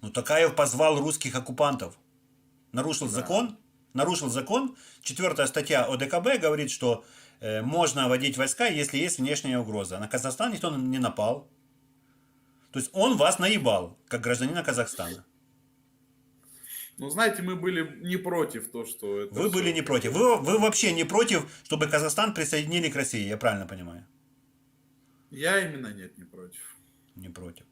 Ну, Токаев позвал русских оккупантов. Нарушил Да. закон. Нарушил закон. 4 статья ОДКБ говорит, что можно вводить войска, если есть внешняя угроза. На Казахстан никто не напал. То есть он вас наебал, как гражданина Казахстана. Ну, знаете, мы были не против то, что это Вы были все не как против. бы... Вы вообще не против, чтобы Казахстан присоединили к России, я правильно понимаю? Я именно нет, не против. Не против.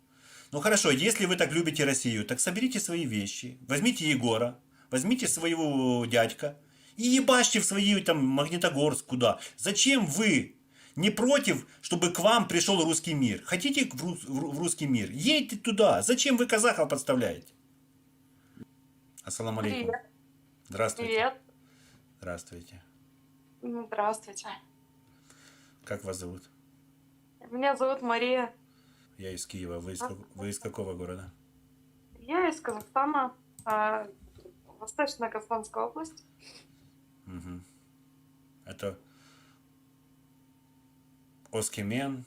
Ну хорошо, если вы так любите Россию, так соберите свои вещи, возьмите Егора, возьмите своего дядька и ебашьте в свои там Магнитогорск куда. Зачем вы не против, чтобы к вам пришел русский мир? Хотите в русский мир? Едьте туда. Зачем вы казахов подставляете? Ассаламу алейкум. Привет, Здравствуйте. привет. Здравствуйте. Здравствуйте. Как вас зовут? Меня зовут Мария. Я из Киева. Вы из какого города? Я из Казахстана, Восточно-Казахстанская область. Это Оскимен.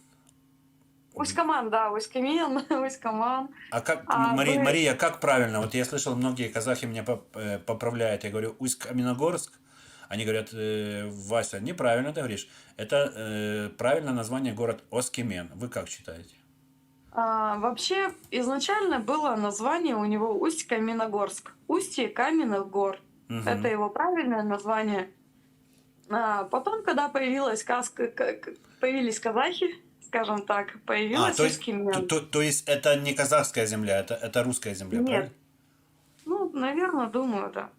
Усть-Каман, да, Усть-Камен, Усть-Каман. А как, А вы... Мария, как правильно? Вот я слышал, многие казахи меня поправляют. Я говорю Усть-Каменогорск. Они говорят, Вася, неправильно ты говоришь. Это правильное название город Оскимен. Вы как считаете? Вообще, изначально было название у него Усть-Каменогорск. Устье каменных гор. Это его правильное название. Потом, когда появились казахи, скажем так, появилась Усть-Камен. То есть это не казахская земля, это русская земля, Нет, правильно? ну, наверное, думаю, да.